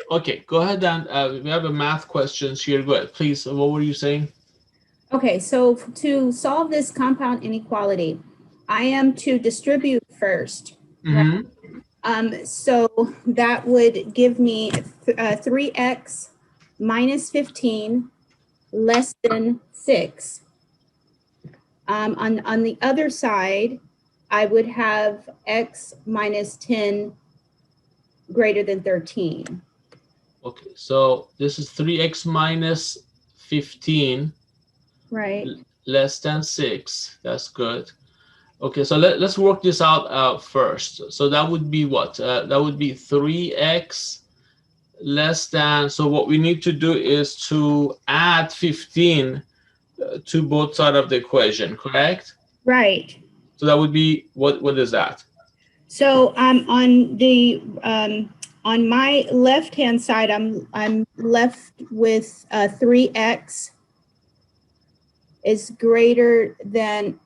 Okay, go ahead and we have a math questions here. Go ahead, please. What were you saying? Okay, so to solve this compound inequality, I am to distribute first, right? Mm-hmm. So that would give me 3x minus 15 less than 6. On the other side, I would have x minus 10 greater than 13. Okay, so this is 3x minus 15 Right. less than 6. That's good. Okay, so let's work this out first. So that would be what? That would be 3x less than, so what we need to do is to add 15 to both sides of the equation, correct? Right. So that would be, what is that? So on my left hand side, I'm left with 3x is greater than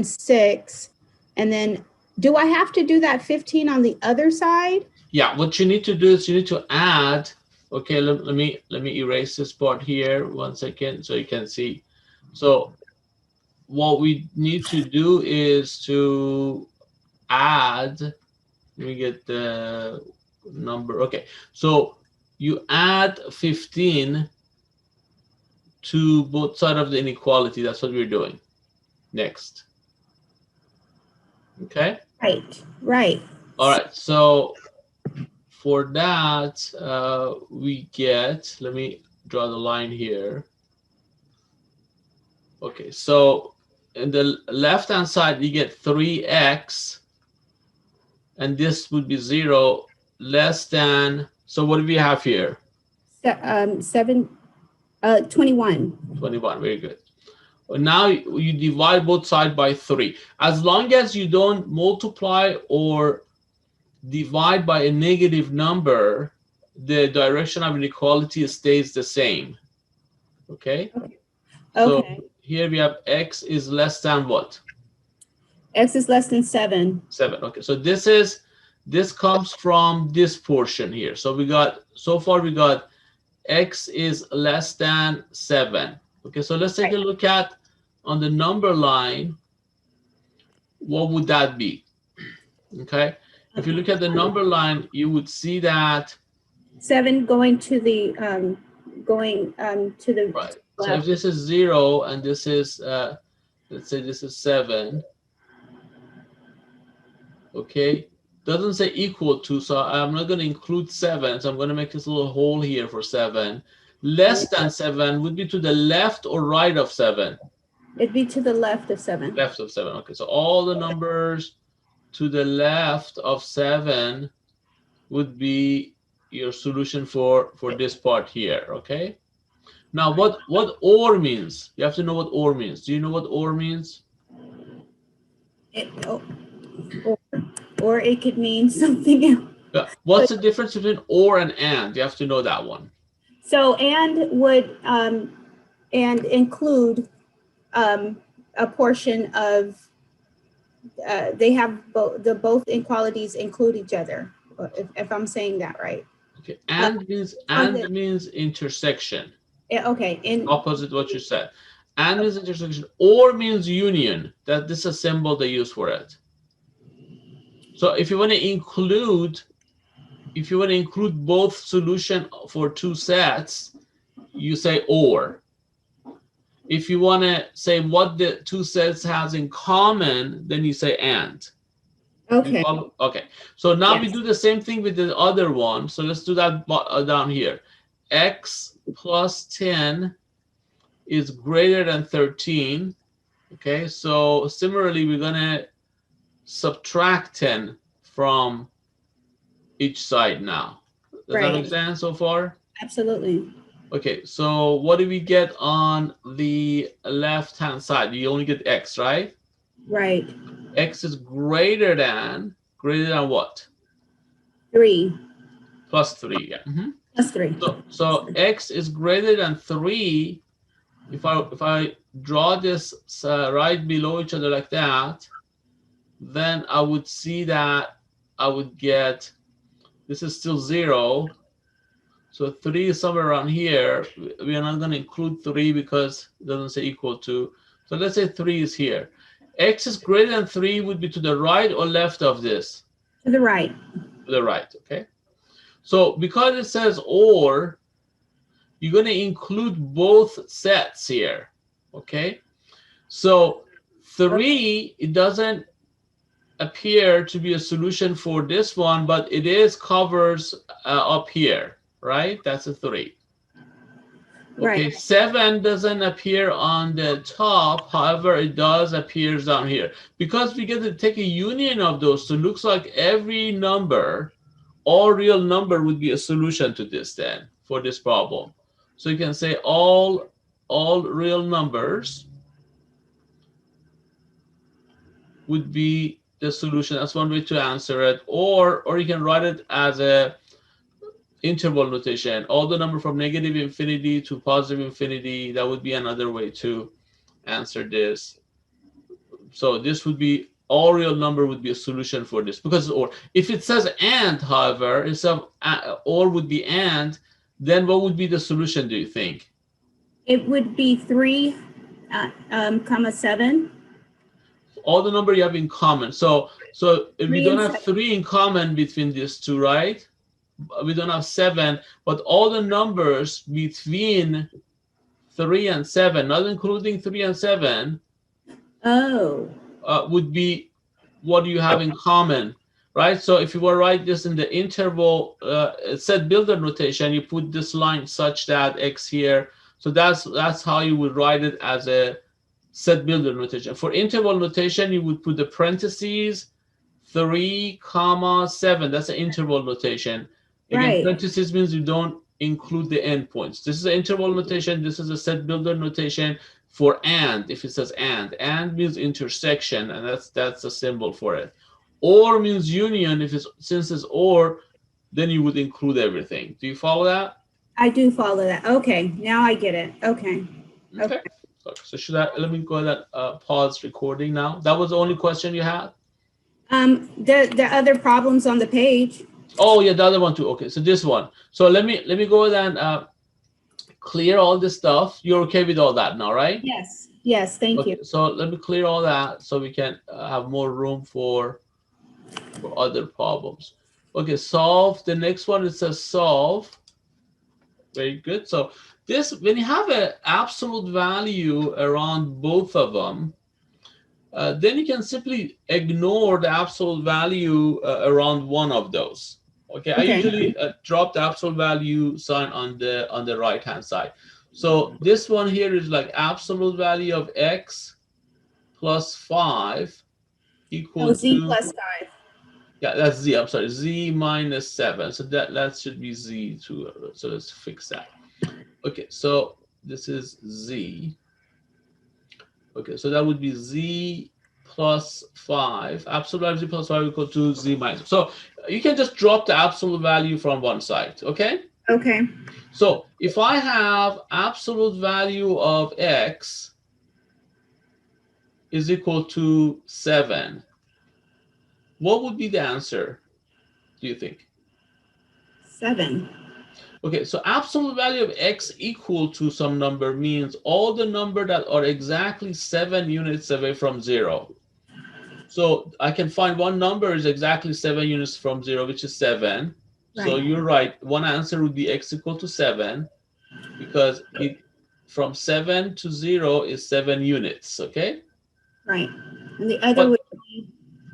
6, and then do I have to do that 15 on the other side? Yeah, what you need to do is you need to add, okay, let me erase this part here 1 second so you can see. So what we need to do is to add, let me get the number. Okay, so you add 15 to both sides of the inequality. That's what we're doing next. Okay. Right. Right. All right. So for that, we get, let me draw the line here. Okay. So in the left hand side, you get 3x, and this would be 0 less than, so what do we have here? 21. 21. Very good. Now you divide both sides by 3. As long as you don't multiply or divide by a negative number, the direction of inequality stays the same. Okay? So Okay. here we have x is less than what? X is less than 7. 7. Okay, so this comes from this portion here. So we got, so far we got x is less than 7. Okay, so let's take a look at on the number line, what would that be? Okay, if you look at the number line, you would see that 7 going to the right. So if left. this is 0 and this is let's say this is 7, okay, doesn't say equal to, so I'm not going to include 7, so I'm going to make this little hole here for 7. Less than 7 would be to the left or right of 7? It'd be to the left of 7. Left of 7. Okay, so all the numbers to the left of 7 would be your solution for this part here. Okay, now what or means, you have to know what or means. Do you know what or means? Or it could mean something else. Yeah. What's the difference between or and? You have to know that one. So and would and include a portion of they have both inequalities include each other, if I'm saying that right. Okay, and means intersection. Yeah, okay. Opposite what you said. And means intersection. Or means union. That this is a symbol they use for it. So if you want to include both solution for two sets, you say or. If you want to say what the two sets has in common, then you say and. Okay. Okay. So now we do the same thing with the other one. So let's do that down here. X plus 10 is greater than 13. Okay. So similarly, we're going to subtract 10 from each side now. Does that make sense so far? Absolutely. Okay, so what do we get on the left-hand side? You only get x, right? Right. X is greater than what? 3. Plus 3, yeah. Plus 3. So x is greater than 3. If I draw this right below each other like that, then I would see that I would get, this is still 0. So 3 is somewhere around here. We are not going to include 3 because it doesn't say equal to. So let's say 3 is here. X is greater than 3 would be to the right or left of this? To the right. To the right, okay? So because it says or, you're going to include both sets here, okay? So 3, it doesn't appear to be a solution for this one, but it is covers up here, right? That's a 3. Right. Okay, 7 doesn't appear on the top, however, it does appears down here. Because we get to take a union of those, so it looks like every number, all real number would be a solution to this then, for this problem. So you can say all real numbers would be the solution. That's one way to answer it. Or you can write it as a interval notation. All the number from negative infinity to positive infinity, that would be another way to answer this. So this would be all real number would be a solution for this because or if it says and, however, instead of or would be and, then what would be the solution, do you think? It would be 3, comma 7. All the number you have in common. So if we 3 don't and have 7. 3 in common between these two, right? We don't have 7, but all the numbers between 3 and 7, not including 3 and 7, Oh. would be what you have in common, right? So if you were to write this in the interval set builder notation, you put this line such that x here. So that's how you would write it as a set builder notation. For interval notation, you would put the parentheses 3 comma 7. That's an interval notation. Again, Right. parentheses means you don't include the endpoints. This is an interval notation. This is a set builder notation for and. If it says and means intersection, and that's a symbol for it. Or means union. If it's since it's or, then you would include everything. Do you follow that? I do follow that. Okay, now I get it. Okay. Okay. So should I let me go ahead and pause recording now? That was the only question you had? The other problems on the page. Oh yeah, the other one too. Okay, so this one. So let me go ahead and clear all this stuff. You're okay with all that now, right? Yes. Yes, thank Okay, you. so let me clear all that so we can have more room for other problems. Okay, solve. The next one, it says solve. Very good. So this, when you have an absolute value around both of them, then you can simply ignore the absolute value around one of those. Okay, I Okay. usually drop the absolute value sign on the right hand side. So this one here is like absolute value of x plus 5 Oh, equal Z to, plus 5. yeah, that's z. I'm sorry, z minus 7. So that should be z too. So let's fix that. Okay, so this is z. Okay, so that would be z plus 5. Absolute value z plus 5 equal to z minus. So you can just drop the absolute value from one side, okay? Okay. So if I have absolute value of x is equal to 7, what would be the answer, do you think? 7. Okay, so absolute value of x equal to some number means all the number that are exactly 7 units away from 0. So I can find one number is exactly 7 units from 0, which is 7. So Right. you're right. One answer would be x equal to 7 because it from 7 to 0 is 7 units, okay? Right. And the other But would be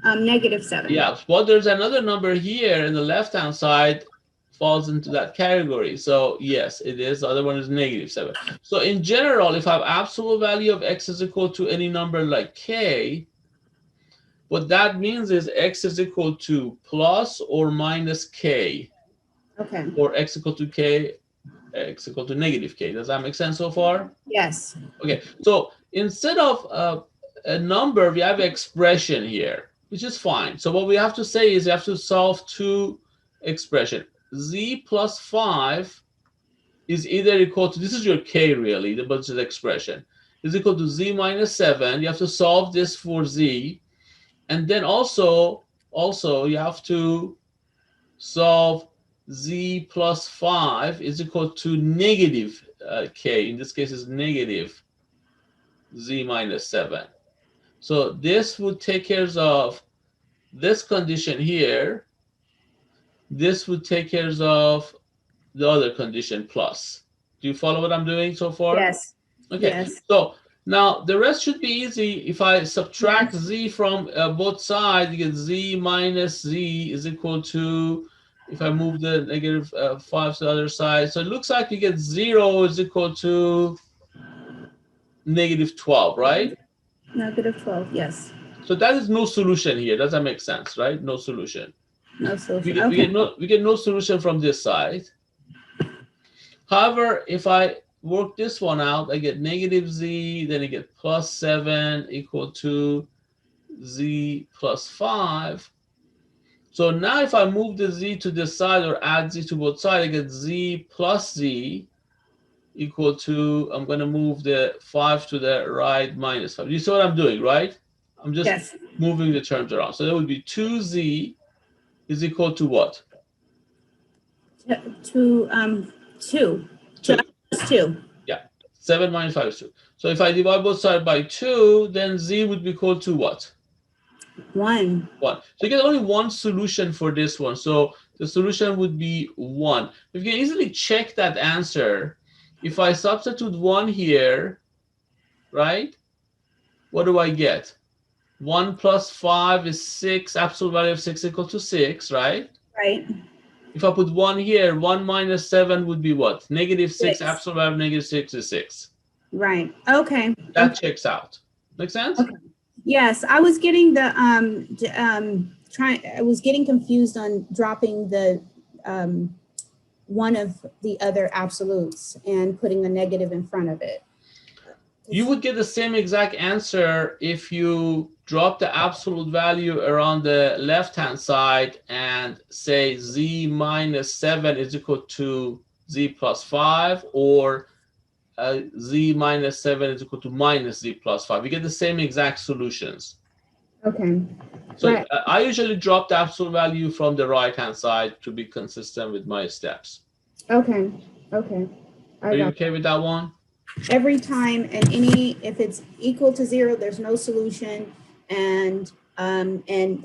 negative 7. yeah, but there's another number here in the left-hand side falls into that category. So yes, it is. The other one is negative 7. So in general, if I have absolute value of x is equal to any number like k, what that means is x is equal to plus or minus k, Okay. or x equal to k, x equal to negative k. Does that make sense so far? Yes. Okay, so instead of a number, we have an expression here, which is fine. So what we have to say is we have to solve two expression. Z plus 5 is either equal to, this is your k really, the budget expression, is equal to z minus 7. You have to solve this for z. And then also you have to solve z plus 5 is equal to negative k. In this case, is negative z minus 7. So this would take care of this condition here. This would take care of the other condition plus. Do you follow what I'm doing so far? Yes. Okay, Yes. so now the rest should be easy. If I subtract Yes. z from both sides, you get z minus z is equal to, if I move the negative 5 to the other side, so it looks like you get 0 is equal to negative 12, right? Negative 12. Yes. So that is no solution here. Does that make sense, right? No solution. No We solution. get, we Okay. get no we get no solution from this side. However, if I work this one out, I get negative z, then I get plus 7 equal to z plus 5. So now if I move the z to this side or add z to both sides, I get z plus z equal to, I'm going to move the 5 to the right minus 5. You see what I'm doing, right? I'm just Yes. moving the terms around. So that would be 2z is equal to what? To 2. 2. Plus 2. Yeah. 7 minus 5 is 2. So if I divide both sides by 2, then z would be equal to what? 1. 1. So you get only one solution for this one. So the solution would be 1. You can easily check that answer. If I substitute 1 here, right, what do I get? 1 plus 5 is 6. Absolute value of 6 equal to 6, right? Right. If I put 1 here, 1 minus 7 would be what? Negative 6. 6. Absolute value of negative 6 is 6. Right. Okay. That Okay. checks out. Make sense? Okay. Yes, I was getting the I was getting confused on dropping the one of the other absolutes and putting a negative in front of it. You would get the same exact answer if you drop the absolute value around the left-hand side and say z minus 7 is equal to z plus 5, or z minus 7 is equal to minus z plus 5. You get the same exact solutions. Okay. So Right. I usually drop the absolute value from the right-hand side to be consistent with my steps. Okay. Okay. Are you okay with that one? Every time, and if it's equal to 0, there's no solution, and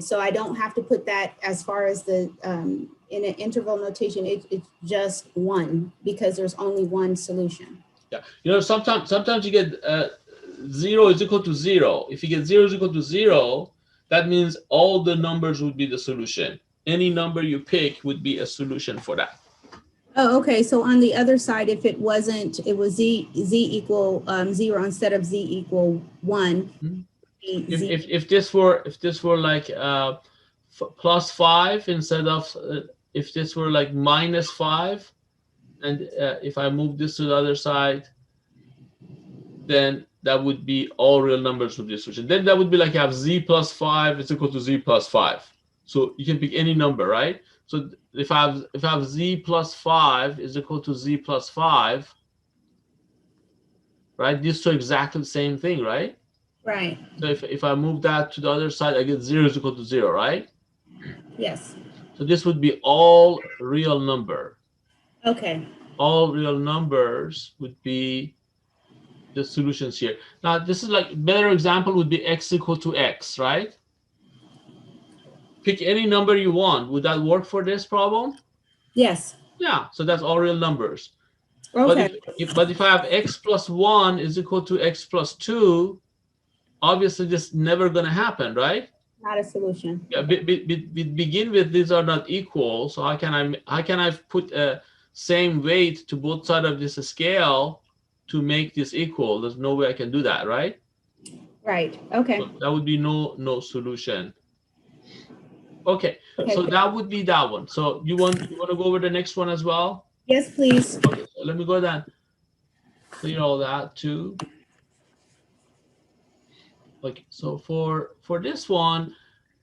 so I don't have to put that as far as the in an interval notation. It's just 1 because there's only one solution. Yeah, you know, sometimes you get 0 is equal to 0. If you get 0 is equal to 0, that means all the numbers would be the solution. Any number you pick would be a solution for that. Oh, okay. So on the other side, if it wasn't, it was z equal 0 instead of z equal 1. Mm-hmm. If this were like plus 5 instead of if this were like minus 5, and if I move this to the other side, then that would be all real numbers with this solution. Then that would be like you have z plus 5 is equal to z plus 5. So you can pick any number, right? So if I have z plus 5 is equal to z plus 5, right? These two are exactly the same thing, right? Right. So if I move that to the other side, I get 0 is equal to 0, right? Yes. So this would be all real number. Okay. All real numbers would be the solutions here. Now, this is like, better example would be x equal to x, right? Pick any number you want. Would that work for this problem? Yes. Yeah, so that's all real numbers. Okay. But if I have x plus 1 is equal to x plus 2, obviously this is never going to happen, right? Not a solution. Yeah, begin with, these are not equal. So how can I put a same weight to both sides of this scale to make this equal? There's no way I can do that, right? Right. Okay. So that would be no solution. Okay. So that would be that one. So you want to go over the next one as well? Yes, please. Okay, so let me go ahead and clear all that too. Okay, so for this one,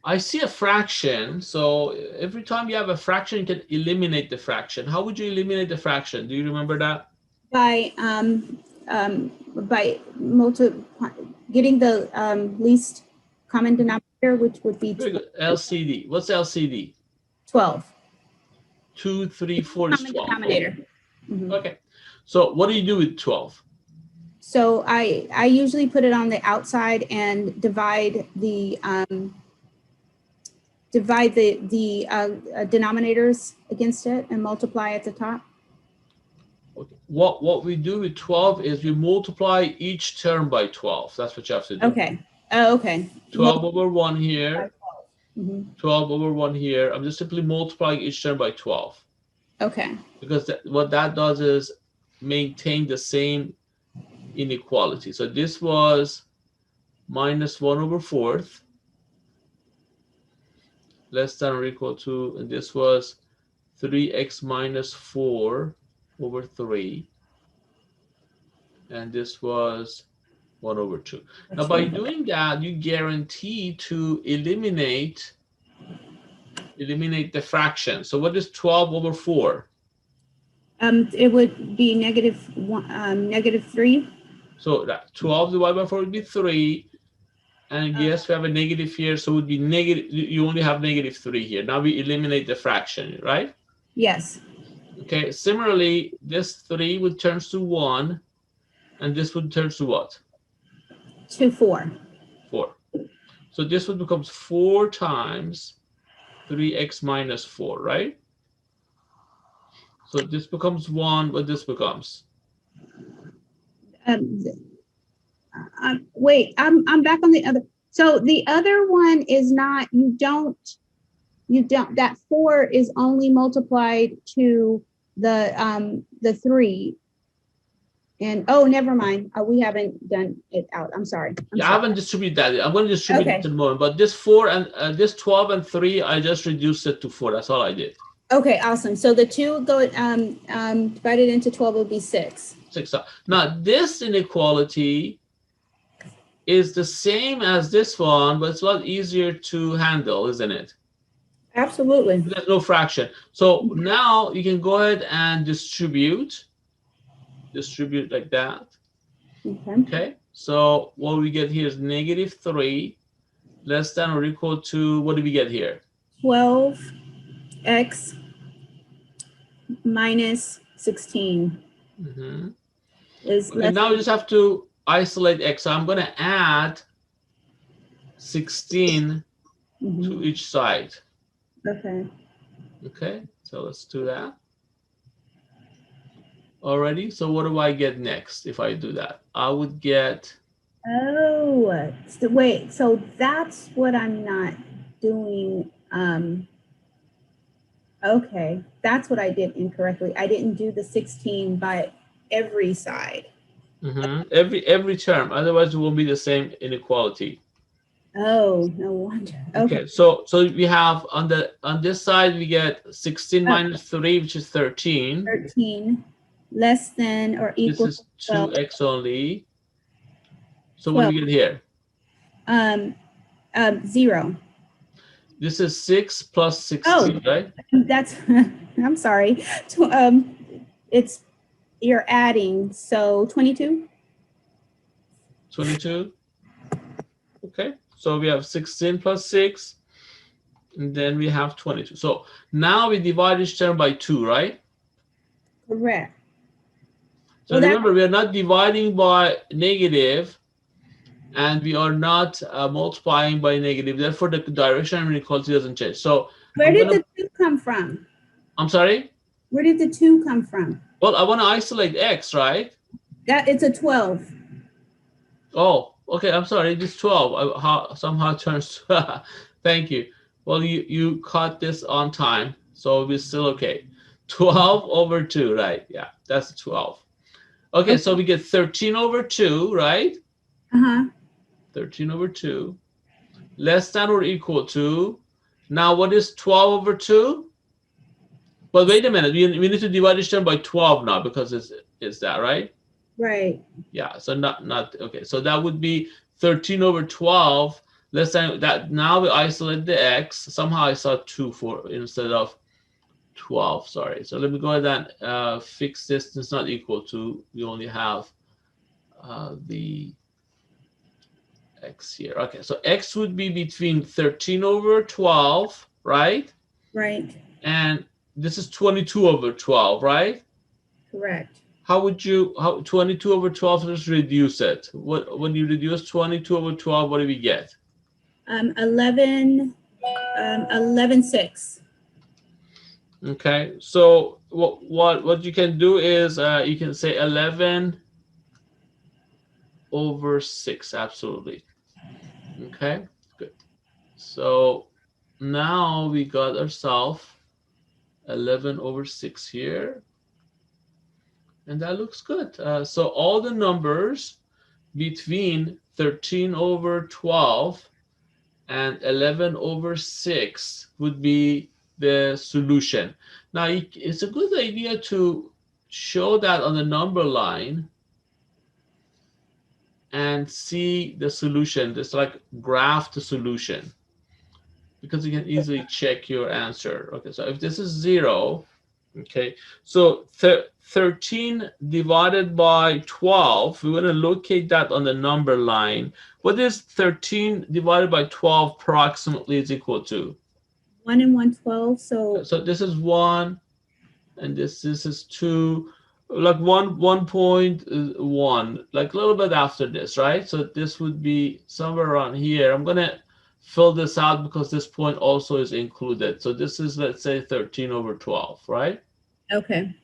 I see a fraction. So every time you have a fraction, you can eliminate the fraction. How would you eliminate the fraction? Do you remember that? By getting the least common denominator, which would be Very good. LCD. What's LCD? 12. 2, 3, 4 is Common 12. denominator. Mhm. Okay. So what do you do with 12? So I usually put it on the outside and divide the denominators against it and multiply at the top. Okay. What we do with 12 is we multiply each term by 12. That's what you have to do. Okay. Oh, okay. 12 over 1 here, Mm-hmm. 12 over 1 here. I'm just simply multiplying each term by 12. Okay. Because what that does is maintain the same inequality. So this was minus 1 over 4th, less than or equal to, and this was 3x minus 4 over 3, and this was 1 over 2. Now, by doing that, you guarantee to eliminate the fraction. So what is 12 over 4? It would be -3. So that 12 divided by 4 would be 3. And yes, we have a negative here, so it would be negative. You only have -3 here. Now we eliminate the fraction, right? Yes. Okay, similarly, this 3 would turn to 1, and this would turn to what? 2, 4. 4. So this would becomes 4 times 3x minus 4, right? So this becomes 1, but this becomes? Wait, I'm back on the other. So the other one is not, you don't, that 4 is only multiplied to the 3. And oh, never mind. We haven't done it out. I'm sorry. I haven't distributed that. I'm going to distribute it in a moment. But this 4 and this 12 and 3, I just reduced it to 4. That's all I did. Okay, awesome. So the 2 go divided into 12 would be 6. 6. Now this inequality is the same as this one, but it's a lot easier to handle, isn't it? Absolutely. There's no fraction. So now you can go ahead and distribute like that. Okay. So what we get here is -3 less than or equal to, what do we get here? 12x minus 16 is less. And now we just have to isolate x. So I'm going to add 16 to each side. Okay. Okay, so let's do that. Already, so what do I get next if I do that? I would get... Oh, so wait, so that's what I'm not doing. Okay, that's what I did incorrectly. I didn't do the 16 by every side. Every term, otherwise it won't be the same inequality. Oh, no wonder. Okay, so we have on this side we get 16 minus 3, which is 13. 13 less than or equal. This is 2x only. So what do we get here? 0. This is 6 plus 16, right? That's I'm sorry. It's, you're adding, so 22. 22. Okay, so we have 16 plus 6, and then we have 22. So now we divide each term by 2, right? Correct. So remember, we are not dividing by negative, and we are not multiplying by negative. Therefore, the direction of inequality doesn't change. So where did the 2 come from? I'm sorry? Where did the 2 come from? Well, I want to isolate x, right? That it's a 12. Oh, okay. I'm sorry. It's 12. Somehow turns. Thank you. Well, you caught this on time, so we're still okay. 12 over 2, right? Yeah, that's 12. Okay, so we get 13 over 2, right? 13 over 2 less than or equal to, now what is 12 over 2? But wait a minute, we need to divide each term by 12 now because it's that, right? Right. Yeah, so not okay. So that would be 13 over 12 less than that. Now we isolate the x. Somehow I saw 2 for instead of 12. Sorry. So let me go ahead and fix this. It's not equal to. We only have the x here. Okay, so x would be between 13 over 12, right? Right. And this is 22 over 12, right? Correct. How would you, how 22 over 12, let's reduce it. What, when you reduce 22 over 12, what do we get? 11, 11, 6. Okay, so what you can do is you can say 11 over 6, absolutely. Okay, good. So now we got ourselves 11 over 6 here, and that looks good. So all the numbers between 13 over 12 and 11 over 6 would be the solution. Now, it's a good idea to show that on the number line and see the solution. Just like graph the solution, because you can easily check your answer. Okay, so if this is 0, okay, so 13 divided by 12, we want to locate that on the number line. What is 13 divided by 12 approximately is equal to? 1 and 1, 12. So So this is 1, and this is 2, like 1.1, like a little bit after this, right? So this would be somewhere around here. I'm going to fill this out because this point also is included. So this is, let's say, 13 over 12, right? okay.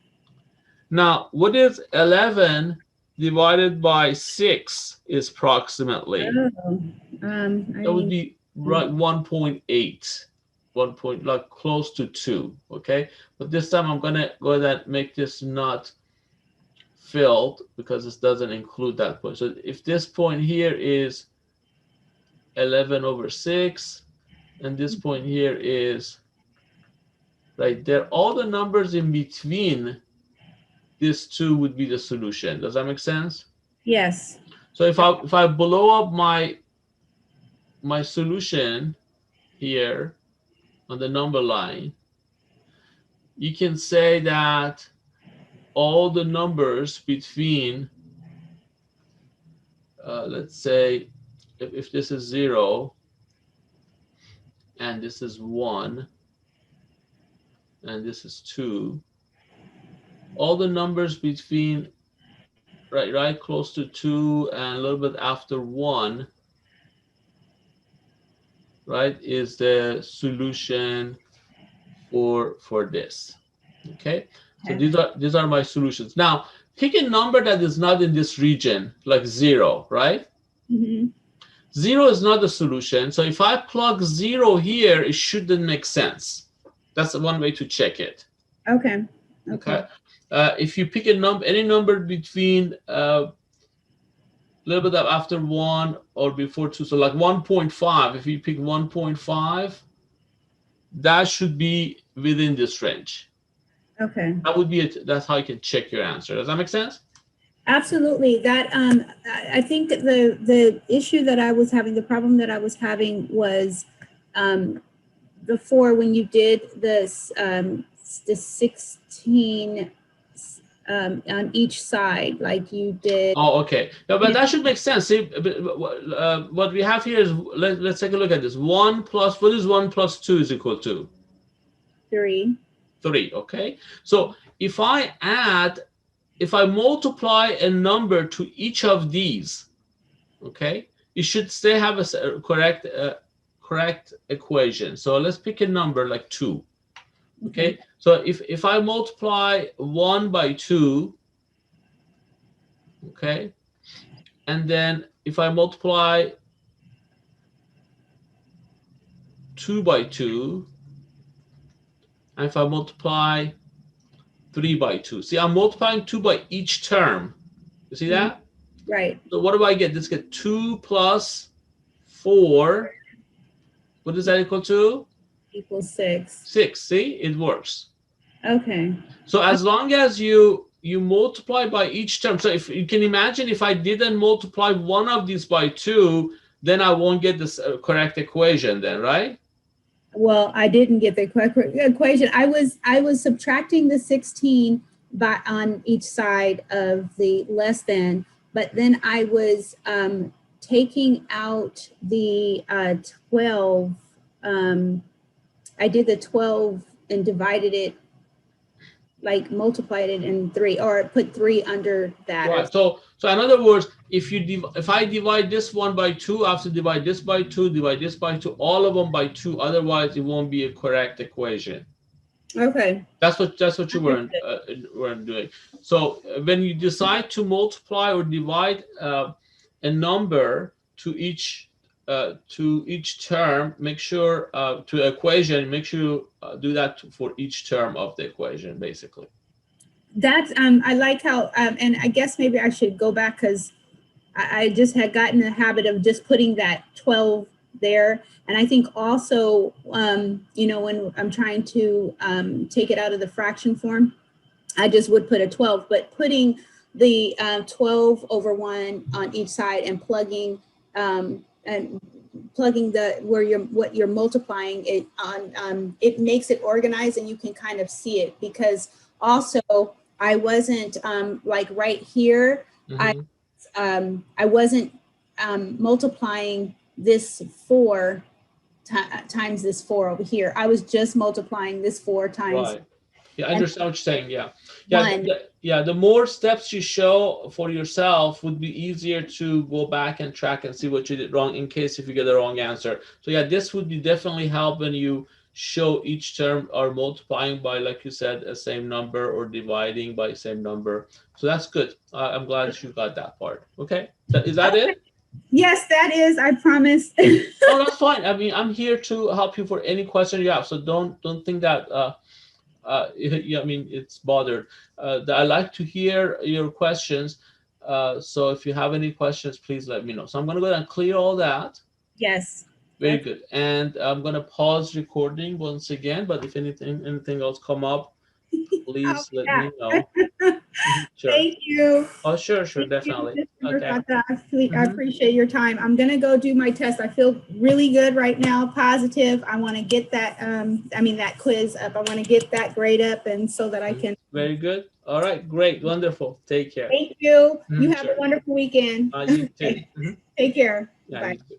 Now, what is 11 divided by 6 is approximately? Oh, I That would mean, be right 1.8, 1 point, like close to 2, okay? But this time I'm going to go ahead and make this not filled because this doesn't include that point. So if this point here is 11 over 6, and this point here is right there, all the numbers in between these two would be the solution. Does that make sense? yes. So if I blow up my solution here on the number line, you can say that all the numbers between, let's say, if this is 0 and this is 1 and this is 2, all the numbers between right close to 2 and a little bit after 1, right, is the solution for this. Okay, so Okay. these are my solutions. Now pick a number that is not in this region, like 0, right? Mm-hmm. 0 is not the solution, so if I plug 0 here, it shouldn't make sense. That's one way to check it. Okay. Okay. Okay, if you pick a number, any number between little bit after 1 or before 2, so like 1.5, if you pick 1.5, that should be within this range. Okay. That would be it. That's how you can check your answer. Does that make sense? Absolutely. That I think that the issue that I was having, the problem that I was having was before when you did this the 16 on each side, like you did. Oh, okay. No, but that should make sense. See, what we have here is, let's take a look at this. 1 plus, what is 1 plus 2 is equal to? 3. 3, okay? So if I multiply a number to each of these, okay, you should still have a correct equation. So let's pick a number like 2, okay? So if I multiply 1 by 2, okay, and then if I multiply 2 by 2, and if I multiply 3 by 2, see, I'm multiplying 2 by each term. You see that? Right. So what do I get? Let's get 2 plus 4. What is that equal to? Equals 6. 6. See, it works. Okay. So as long as you multiply by each term, so if you can imagine, if I didn't multiply one of these by 2, then I won't get this correct equation then, right? Well, I didn't get the equation. I was subtracting the 16 by on each side of the less than, but then I was taking out the 12. I did the 12 and divided it like multiplied it in 3 or put 3 under that or Right. So in other words, if I divide this one by 2, I have to divide this by 2, divide this by 2, all of them by 2. Otherwise, it won't be a correct equation. okay. That's what you weren't doing. So when you decide to multiply or divide a number to each term, make sure to equation, make sure you do that for each term of the equation, basically. That's I like how and I guess maybe I should go back because I just had gotten the habit of just putting that 12 there. And I think also, you know, when I'm trying to take it out of the fraction form, I just would put a 12, but putting the 12 over 1 on each side and plugging the where what you're multiplying it on, it makes it organized and you can kind of see it. Because also I wasn't like right here, Mm-hmm. I wasn't multiplying this 4 times this 4 over here. I was just multiplying this 4 times Right. Yeah, I and understand what you're saying. Yeah. Yeah. 1. The more steps you show for yourself would be easier to go back and track and see what you did wrong in case if you get the wrong answer. So yeah, this would be definitely help when you show each term or multiplying by, like you said, a same number or dividing by same number. So that's good. I'm glad you got that part. Okay. Is that Okay. it? Yes, that is, I promise. Oh, that's fine. I mean, I'm here to help you for any question you have. So don't think that yeah, I mean, it's bothered. I like to hear your questions. So if you have any questions, please let me know. So I'm going to go ahead and clear all that. Yes, Very that's good. And I'm going to pause recording once again. But if anything else come up, oh, please let yeah. me know. Mhm. Sure. Thank you. Oh, sure, Thank you, definitely. Mr. Okay. Murtata. I Hmm. appreciate your time. I'm gonna go do my test. I feel really good right now, positive. I want to get that I mean that quiz up. I want to get that grade up and so that I can Very good. All right, great, wonderful. Take care. thank you. You have a Sure. wonderful weekend. You too. Take care. Yeah, Bye. you too.